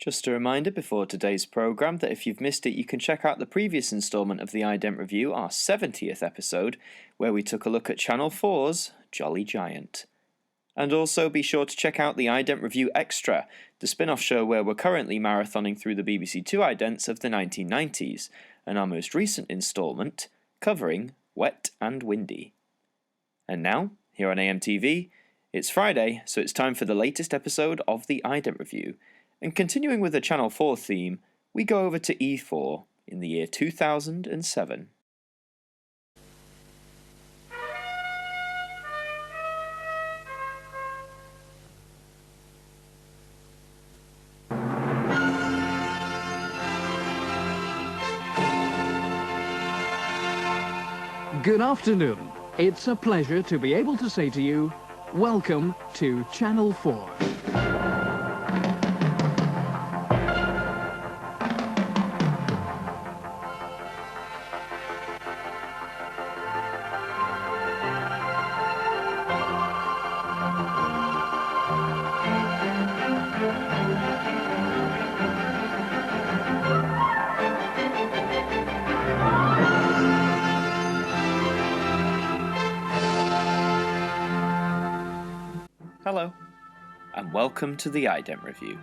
Just a reminder before today's programme that if you've missed it, you can check out the previous instalment of the Ident Review, our 70th episode, where we took a look at Channel 4's Jolly Giant. And also be sure to check out the Ident Review Extra, the spin-off show where we're currently marathoning through the BBC Two idents of the 1990s, and our most recent instalment, covering Wet and Windy. And now, here on AMTV, it's Friday, so it's time for the latest episode of the Ident Review. And continuing with the Channel 4 theme, we go over to E4 in the year 2007. Good afternoon. It's a pleasure to be able to say to you, welcome to Channel 4. Hello, and welcome to the Ident Review,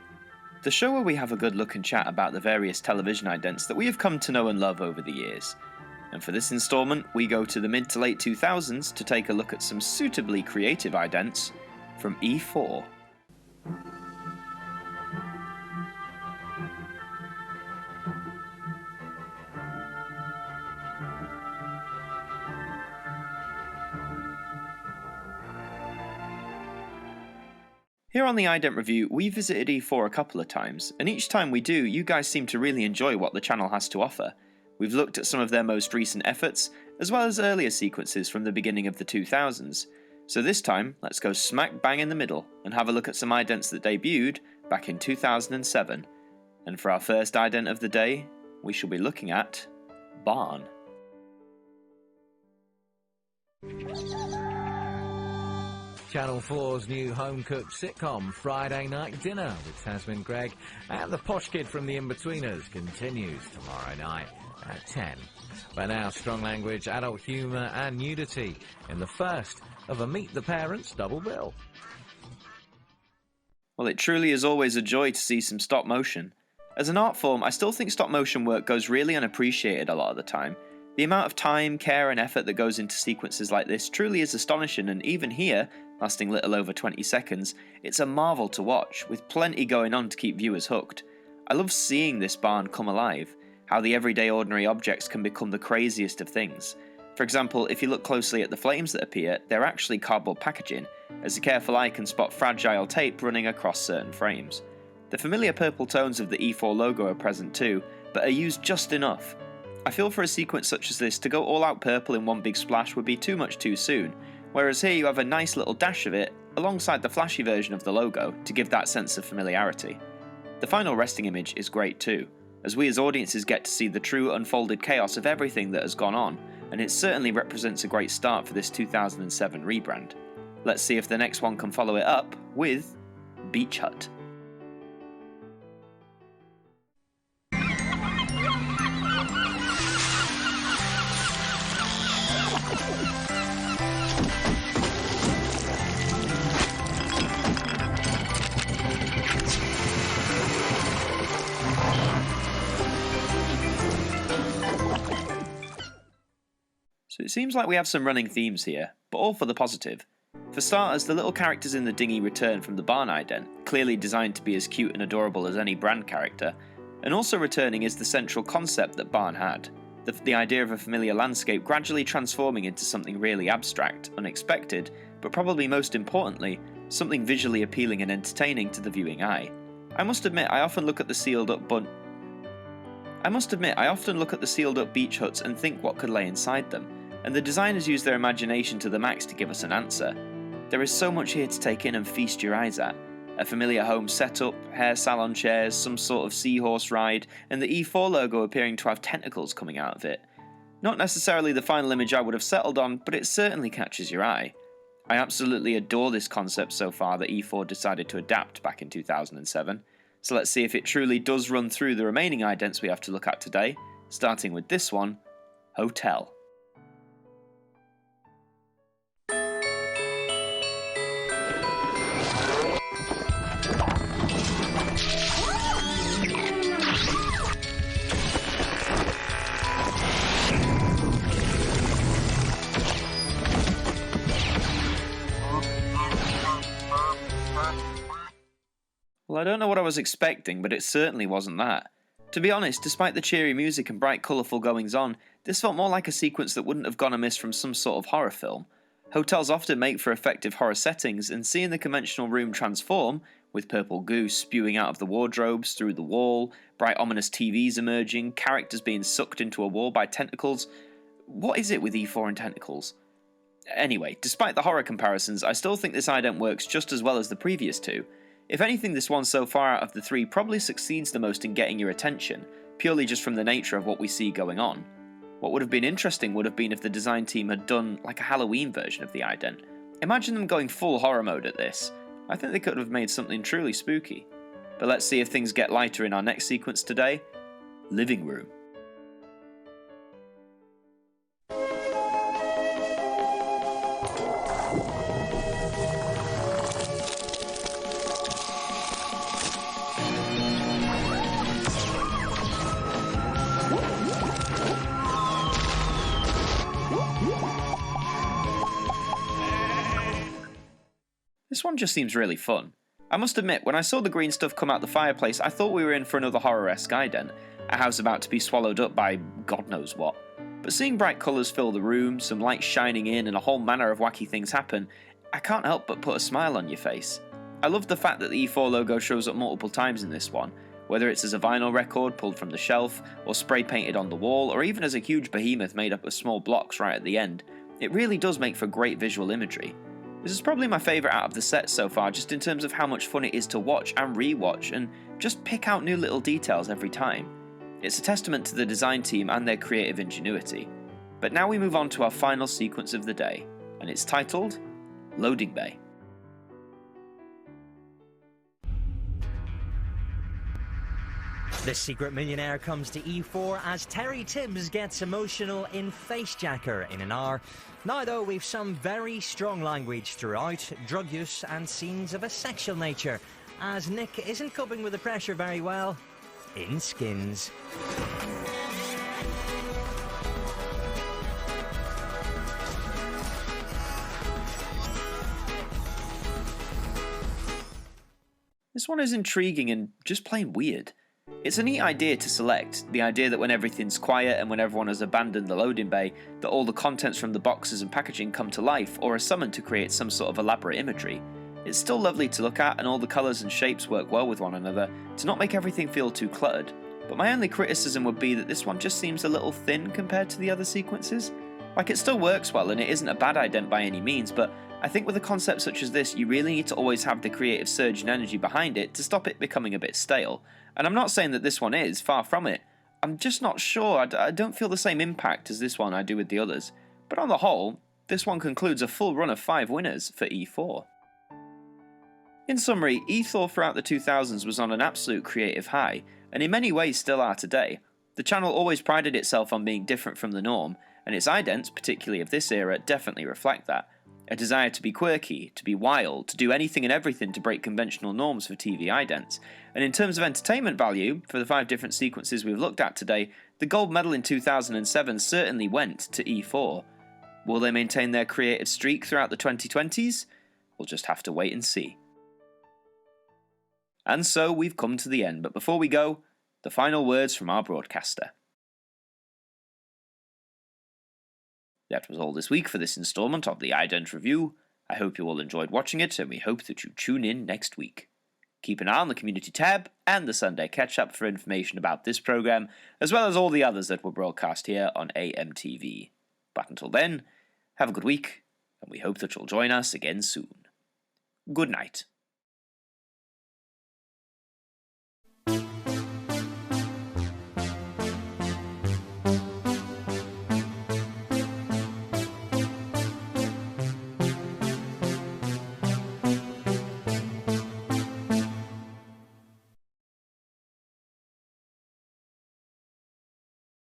the show where we have a good look and chat about the various television idents that we have come to know and love over the years. And for this instalment, we go to the mid to late 2000s to take a look at some suitably creative idents from E4. Here on the Ident Review, we visited E4 a couple of times, and each time we do, you guys seem to really enjoy what the channel has to offer. We've looked at some of their most recent efforts, as well as earlier sequences from the beginning of the 2000s. So this time, let's go smack bang in the middle, and have a look at some idents that debuted back in 2007. And for our first ident of the day, we shall be looking at Barn. Channel 4's new home-cooked sitcom, Friday Night Dinner with Tasman Gregg and the posh kid from The Inbetweeners continues tomorrow night at 10. But now strong language, adult humour and nudity in the first of a Meet the Parents double bill. Well, it truly is always a joy to see some stop motion. As an art form, I still think stop motion work goes really unappreciated a lot of the time. The amount of time, care and effort that goes into sequences like this truly is astonishing, and even here, lasting little over 20 seconds, it's a marvel to watch, with plenty going on to keep viewers hooked. I love seeing this barn come alive, how the everyday ordinary objects can become the craziest of things. For example, if you look closely at the flames that appear, they're actually cardboard packaging, as a careful eye can spot fragile tape running across certain frames. The familiar purple tones of the E4 logo are present too, but are used just enough. I feel for a sequence such as this, to go all out purple in one big splash would be too much too soon, whereas here you have a nice little dash of it alongside the flashy version of the logo to give that sense of familiarity. The final resting image is great too, as we as audiences get to see the true unfolded chaos of everything that has gone on, and it certainly represents a great start for this 2007 rebrand. Let's see if the next one can follow it up with Beach Hut. So it seems like we have some running themes here, but all for the positive. For starters, the little characters in the dinghy return from the barn ident, clearly designed to be as cute and adorable as any brand character, and also returning is the central concept that Barn had, the idea of a familiar landscape gradually transforming into something really abstract, unexpected, but probably most importantly, something visually appealing and entertaining to the viewing eye. I must admit I often look at the sealed up beach huts and think what could lay inside them, and the designers use their imagination to the max to give us an answer. There is so much here to take in and feast your eyes at. A familiar home setup, hair salon chairs, some sort of seahorse ride, and the E4 logo appearing to have tentacles coming out of it. Not necessarily the final image I would have settled on, but it certainly catches your eye. I absolutely adore this concept so far that E4 decided to adapt back in 2007. So let's see if it truly does run through the remaining idents we have to look at today, starting with this one, Hotel. Well, I don't know what I was expecting, but it certainly wasn't that. To be honest, despite the cheery music and bright colourful goings-on, this felt more like a sequence that wouldn't have gone amiss from some sort of horror film. Hotels often make for effective horror settings, and seeing the conventional room transform, with purple goo spewing out of the wardrobes, through the wall, bright ominous TVs emerging, characters being sucked into a wall by tentacles... What is it with E4 and tentacles? Anyway, despite the horror comparisons, I still think this ident works just as well as the previous two. If anything, this one so far out of the three probably succeeds the most in getting your attention, purely just from the nature of what we see going on. What would have been interesting would have been if the design team had done like a Halloween version of the ident. Imagine them going full horror mode at this. I think they could have made something truly spooky. But let's see if things get lighter in our next sequence today. Living room. This one just seems really fun. I must admit, when I saw the green stuff come out the fireplace, I thought we were in for another horror-esque ident, a house about to be swallowed up by God knows what. But seeing bright colours fill the room, some light shining in, and a whole manner of wacky things happen, I can't help but put a smile on your face. I love the fact that the E4 logo shows up multiple times in this one, whether it's as a vinyl record pulled from the shelf, or spray painted on the wall, or even as a huge behemoth made up of small blocks right at the end. It really does make for great visual imagery. This is probably my favourite out of the set so far, just in terms of how much fun it is to watch and re-watch, and just pick out new little details every time. It's a testament to the design team and their creative ingenuity. But now we move on to our final sequence of the day, and it's titled Loading Bay. The Secret Millionaire comes to E4 as Terry Tibbs gets emotional in Facejacker in an hour. Now though, we've some very strong language throughout, drug use and scenes of a sexual nature, as Nick isn't coping with the pressure very well in Skins. This one is intriguing and just plain weird. It's a neat idea to select, the idea that when everything's quiet and when everyone has abandoned the loading bay, that all the contents from the boxes and packaging come to life or are summoned to create some sort of elaborate imagery. It's still lovely to look at and all the colours and shapes work well with one another to not make everything feel too cluttered, but my only criticism would be that this one just seems a little thin compared to the other sequences. Like, it still works well and it isn't a bad ident by any means, but I think with a concept such as this, you really need to always have the creative surge and energy behind it to stop it becoming a bit stale. And I'm not saying that this one is, far from it. I'm just not sure, I don't feel the same impact as this one I do with the others. But on the whole, this one concludes a full run of 5 winners for E4. In summary, E4 throughout the 2000s was on an absolute creative high, and in many ways still are today. The channel always prided itself on being different from the norm, and its idents, particularly of this era, definitely reflect that. A desire to be quirky, to be wild, to do anything and everything to break conventional norms for TV idents. And in terms of entertainment value, for the 5 different sequences we've looked at today, the gold medal in 2007 certainly went to E4. Will they maintain their creative streak throughout the 2020s? We'll just have to wait and see. And so we've come to the end, but before we go, the final words from our broadcaster. That was all this week for this instalment of the Ident Review. I hope you all enjoyed watching it, and we hope that you tune in next week. Keep an eye on the community tab and the Sunday catch-up for information about this programme, as well as all the others that were broadcast here on AMTV. But until then, have a good week, and we hope that you'll join us again soon. Good night.